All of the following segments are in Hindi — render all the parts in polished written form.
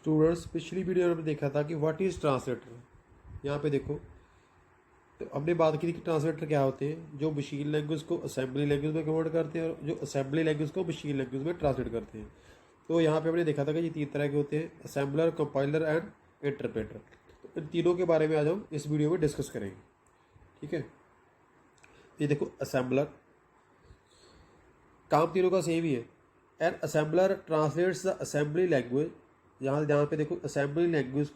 स्टूडेंट्स पिछली वीडियो में हमने देखा था कि व्हाट इज़ ट्रांसलेटर। यहाँ पे देखो, तो हमने बात की थी कि ट्रांसलेटर क्या होते हैं, जो मशीन लैंग्वेज को असेंबली लैंग्वेज में कन्वर्ट करते हैं और जो असेंबली लैंग्वेज को मशीन लैंग्वेज में ट्रांसलेट करते हैं। तो यहाँ पे हमने देखा था कि ये तीन तरह के होते हैं, असेंबलर, कंपाइलर एंड इंटरप्रेटर। तो इन तीनों के बारे में आज हम इस वीडियो में डिस्कस करेंगे। ठीक है, ये देखो असेंबलर, काम तीनों का सेम ही है। And assembler translates the assembly language, यहाँ पे देखो असेंबली लैंग्वेज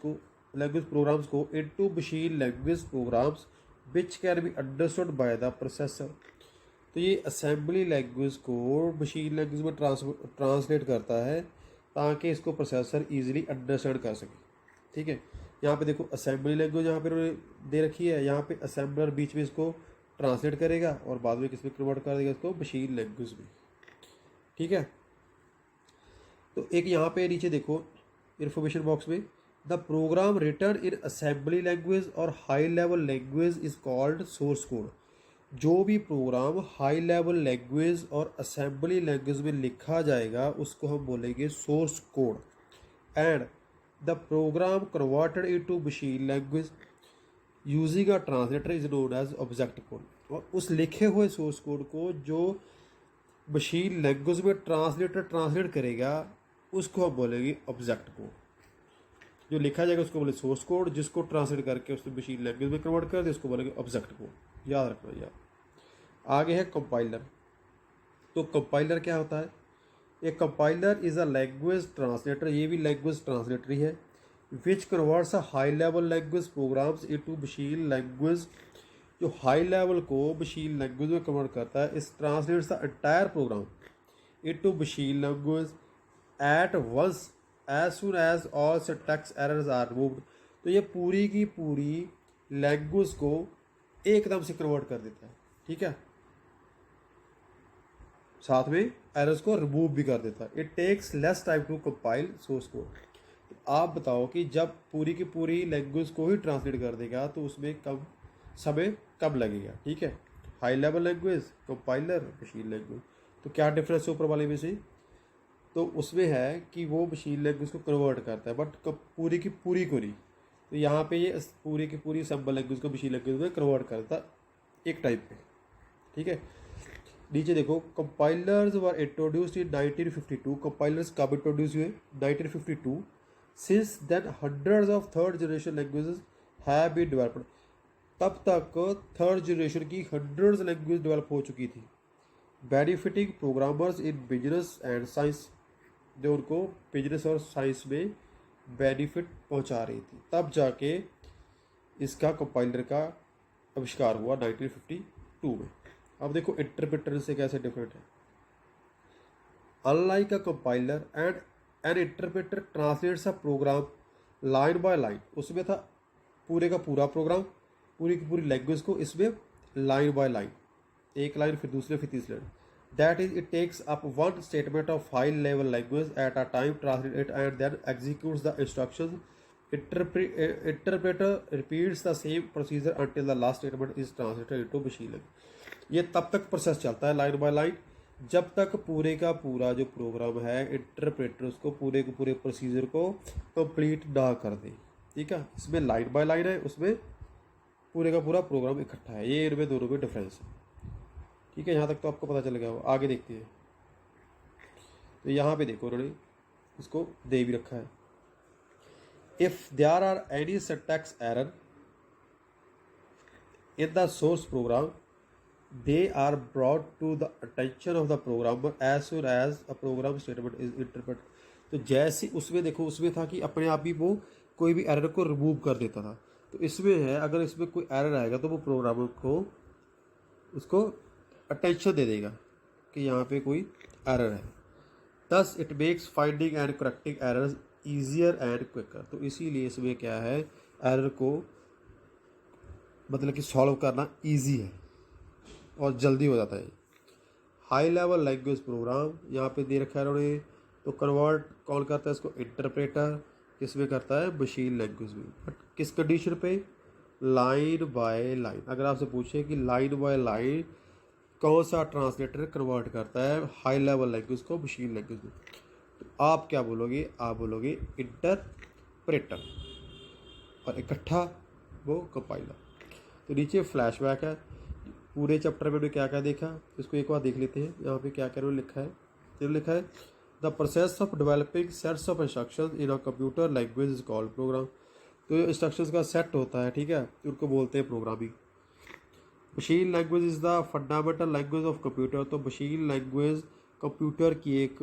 प्रोग्राम्स को into machine language programs which can be understood by the processor. तो ये असेंबली लैंग्वेज को मशीन लैंग्वेज में ट्रांसलेट करता है ताकि इसको प्रोसेसर इजीली अंडरस्टैंड कर सके। ठीक है, यहाँ पे देखो असेंबली लैंग्वेज यहाँ पे उन्होंने दे रखी है, यहाँ पे असेंबलर बीच में इसको ट्रांसलेट करेगा और बाद में किस में कन्वर्ट कर देगा इसको मशीन लैंग्वेज में। ठीक है, तो एक यहाँ पे नीचे देखो इन्फॉर्मेशन बॉक्स में, the program written in assembly language और high level language is called source code. जो भी प्रोग्राम हाई लेवल लैंग्वेज और असेंबली लैंग्वेज में लिखा जाएगा उसको हम बोलेंगे source code. And the program converted into machine language using a translator is known as object code. और उस लिखे हुए सोर्स कोड को जो मशीन लैंग्वेज में ट्रांसलेटर ट्रांसलेट करेगा उसको हम बोलेंगे ऑब्जेक्ट कोड। जो लिखा जाएगा उसको बोले सोर्स कोड, जिसको ट्रांसलेट करके उसको मशीन लैंग्वेज में कन्वर्ट कर दे उसको बोलेंगे ऑब्जेक्ट कोड। याद रखना यार। आगे है कंपाइलर। तो कंपाइलर क्या होता है? A compiler is a language translator, ये भी लैंग्वेज ट्रांसलेटर ही है, which converts a high level language programs into machine language. जो हाई लेवल को मशीन लैंग्वेज में कन्वर्ट करता है, is translates the entire program into machine language at once as soon as all syntax errors are removed. तो ये पूरी की पूरी लैंग्वेज को एकदम से कन्वर्ट कर देता है। ठीक है, साथ में एरर्स को रिमूव भी कर देता है। It takes less time to compile source code. आप बताओ कि जब पूरी की पूरी लैंग्वेज को ही ट्रांसलेट कर देगा तो उसमें कम समय कब लगेगा। ठीक है, high level language, compiler, machine language. तो क्या डिफरेंस है ऊपर वाले में से? तो उसमें है कि वो मशीन लैंग्वेज को कन्वर्ट करता है बट पूरी की पूरी को नहीं। तो यहाँ पे ये पूरी की पूरी असेंबल लैंग्वेज को मशीन लैंग्वेज में कन्वर्ट करता है एक टाइप पे। ठीक है, नीचे देखो compilers were introduced in 1952। Compilers कब इंट्रोड्यूस हुए? 1952। Since then hundreds of third generation languages have been developed. तब तक थर्ड जनरेशन की हंड्रेड्स लैंग्वेज डेवलप हो चुकी थी, benefiting programmers in business and science, जो उनको बिजनेस और साइंस में बेनिफिट पहुंचा रही थी। तब जाके इसका कंपाइलर का आविष्कार हुआ 1952 में। अब देखो इंटरप्रेटर से कैसे डिफरेंट है। Unlike a compiler and N interpreter translates a program line by line. उसमें था पूरे का पूरा प्रोग्राम, पूरी की पूरी लैंग्वेज को इसमें लाइन बाय लाइन, एक लाइन फिर दूसरे फिर तीसरे line. That is, it takes up one statement of high-level language at a time, translates it, and then executes the instructions. Interpreter repeats the same procedure until the last statement is translated into machine language. ये तब तक प्रोसेस चलता है लाइन बाय लाइन जब तक पूरे का पूरा जो प्रोग्राम है इंटरप्रेटर उसको पूरे के पूरे प्रोसीजर को कंप्लीट ना कर दे। ठीक है, इसमें लाइन बाय लाइन है, उसमें पूरे का पूरा प्रोग्राम इकट्ठा है। ये इनमें दोनों में डिफरेंस है। ठीक है, यहाँ तक तो आपको पता चल गया हो। आगे देखते हैं। तो यहाँ पे देखो उन्होंने इसको दे भी रखा है, if there are any syntax error in the source program they are brought to the attention of the programmer as soon as a program statement is interpret. तो जैसे उसमें देखो, उसमें था कि अपने आप ही वो कोई भी एरर को रिमूव कर देता था। तो इसमें है, अगर इसमें कोई एरर आएगा तो वो प्रोग्रामर को उसको अटेंशन दे देगा कि यहाँ पे कोई एरर है। Thus it makes finding and correcting errors easier and quicker. तो इसीलिए इसमें क्या है, एरर को मतलब कि सॉल्व करना इजी है और जल्दी हो जाता है। हाई लेवल लैंग्वेज प्रोग्राम यहाँ पे दे रखा है उन्होंने। तो कन्वर्ट कौन करता है इसको? इंटरप्रेटर। किस में करता है? मशीन लैंग्वेज में। बट किस कंडीशन पे? Line by line. अगर आपसे पूछे कि लाइन बाय लाइन कौन सा ट्रांसलेटर कन्वर्ट करता है हाई लेवल लैंग्वेज को मशीन लैंग्वेज में, तो आप क्या बोलोगे, आप बोलोगे इंटरप्रेटर, और इकट्ठा वो कंपाइलर। तो नीचे फ्लैशबैक है, पूरे चैप्टर में हमने क्या क्या देखा इसको एक बार देख लेते हैं। यहाँ पे क्या क्या लिखा है, तो लिखा है the process of developing sets of instructions in a computer language is called programme. तो ये इंस्ट्रक्शंस का सेट होता है, ठीक है, तो उनको बोलते हैं programming. Machine language is the fundamental language of computer. तो मशीन लैंग्वेज कंप्यूटर की एक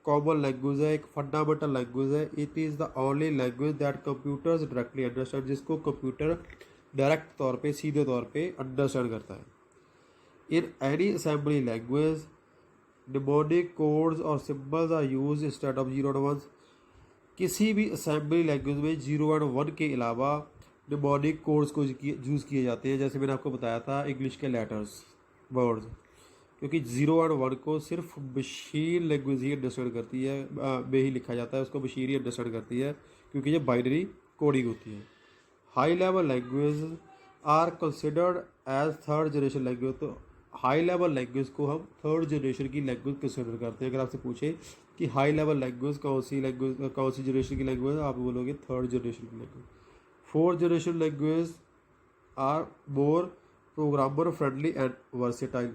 कॉमन लैंग्वेज है, एक फंडामेंटल लैंग्वेज है। It is the only language that computers directly understand, जिसको कंप्यूटर डायरेक्ट तौर पे, सीधे तौर पे अंडरस्टैंड करता है। In any assembly language mnemonic codes और symbols are use instead of 0 and 1। किसी भी असेंबली लैंग्वेज में 0 and 1 के अलावा निमोनिक कोड्स को यूज़ किए जाते हैं। जैसे मैंने आपको बताया था इंग्लिश के लेटर्स, वर्ड्स, क्योंकि 0 and 1 को सिर्फ मशीन लैंग्वेज ही अंडरस्टैंड करती है, में ही लिखा जाता है, उसको मशीन ही अंडरस्टैंड करती है, क्योंकि ये बाइनरी कोडिंग होती है। High level language are considered as third generation language. तो हाई लेवल लैंग्वेज को हम थर्ड जनरेशन की लैंग्वेज कंसिडर करते हैं। अगर आपसे पूछे कि हाई लेवल लैंग्वेज कौन सी जनरेशन की लैंग्वेज है, आप बोलोगे थर्ड जनरेशन की language. Fourth generation language are more programmer friendly and versatile.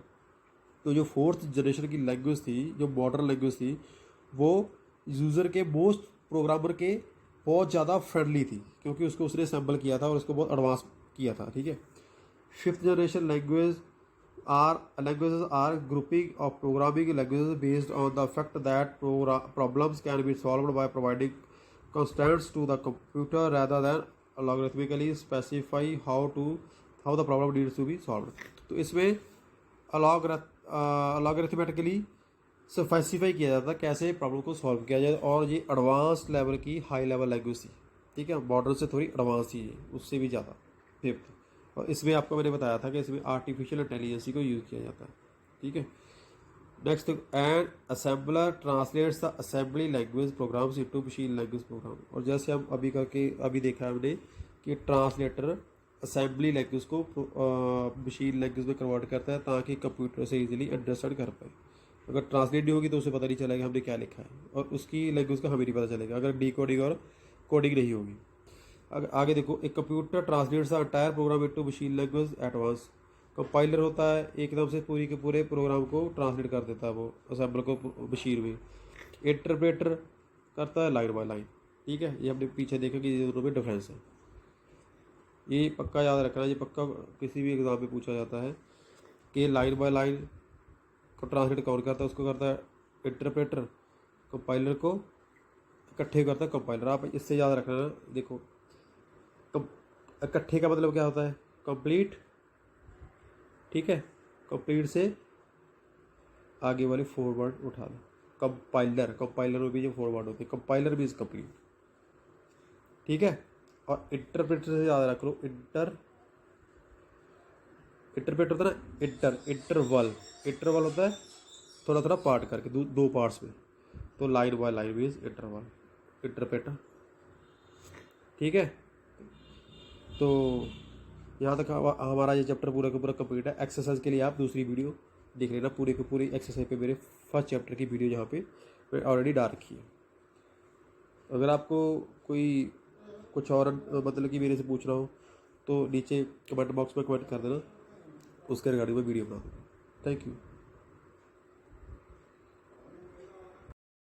तो जो फोर्थ जनरेशन की लैंग्वेज थी, जो मॉडर्न लैंग्वेज थी, वो यूज़र के मोस्ट प्रोग्रामर के बहुत ज़्यादा फ्रेंडली थी, क्योंकि उसको उसने असेंबल किया था और उसको बहुत एडवांस किया था, ठीक है। Fifth generation languages are grouping of programming languages based on the fact that problems can be solved by providing constraints to the computer rather than algorithmically specify how the problem needs to be solved। तो इसमें algorithmically स्पेसिफाई किया जाता है कैसे प्रॉब्लम को सॉल्व किया जाए, और ये एडवांस लेवल की हाई लेवल लैंग्वेज थी, ठीक है, मॉडर्न से थोड़ी एडवांस थी, उससे भी ज़्यादा फिफ्थ। और इसमें आपको मैंने बताया था कि इसमें आर्टिफिशियल इंटेलिजेंसी को यूज़ किया जाता है, ठीक है। Next, and assembler translates the assembly language programs into machine language program. और जैसे हम अभी देखा है हमने कि ट्रांसलेटर असेंबली लैंग्वेज को मशीन लैंग्वेज में कन्वर्ट करता है, ताकि कंप्यूटर से ईजिली अंडरस्टैंड कर पाए। अगर ट्रांसलेट नहीं होगी तो उसे पता नहीं चलेगा हमने क्या लिखा है, और उसकी लैंग्वेज का हमें नहीं पता चलेगा अगर डिकोडिंग और कोडिंग नहीं होगी। अगर आगे देखो, एक computer translates the entire program into machine language advance. Compiler होता है, एकदम से पूरी के पूरे प्रोग्राम को ट्रांसलेट कर देता है वो असेंबल को मशीन में। इंटरप्रेटर करता है लाइन बाय लाइन, ठीक है। ये हमने पीछे देखा कि ये दोनों में डिफरेंस है, ये पक्का याद रखना, ये पक्का किसी भी एग्जाम में पूछा जाता है कि लाइन बाय लाइन को ट्रांसलेट कौन करता है, उसको करता है इंटरप्रेटर, कंपाइलर को इकट्ठे करता है कंपाइलर। आप इससे याद रखना, देखो इकट्ठे का मतलब क्या होता है, कंप्लीट, ठीक है, कंप्लीट से आगे वाले फॉरवर्ड उठा लो। कंपाइलर में भी जो फॉरवर्ड होते हैं, कंपाइलर भी इज कंप्लीट, ठीक है। और इंटरप्रेटर से याद रख लो, इंटरप्रेटर होता है ना, इंटरवल होता है थोड़ा थोड़ा पार्ट करके, दो पार्ट्स में। तो लाइन बाय लाइन भी इज इंटरप्रेटर, ठीक है। तो यहाँ तक हमारा ये चैप्टर पूरा का पूरा कंप्लीट है। एक्सरसाइज के लिए आप दूसरी वीडियो देख लेना, पूरे की पूरी एक्सरसाइज पे मेरे फर्स्ट चैप्टर की वीडियो यहाँ पे मैं ऑलरेडी डाल रखी है। अगर आपको कोई कुछ और मतलब कि मेरे से पूछ रहा हो तो नीचे कमेंट बॉक्स में कमेंट कर देना, उसके रिगार्डिंग में वीडियो बना दूँगा। Thank you.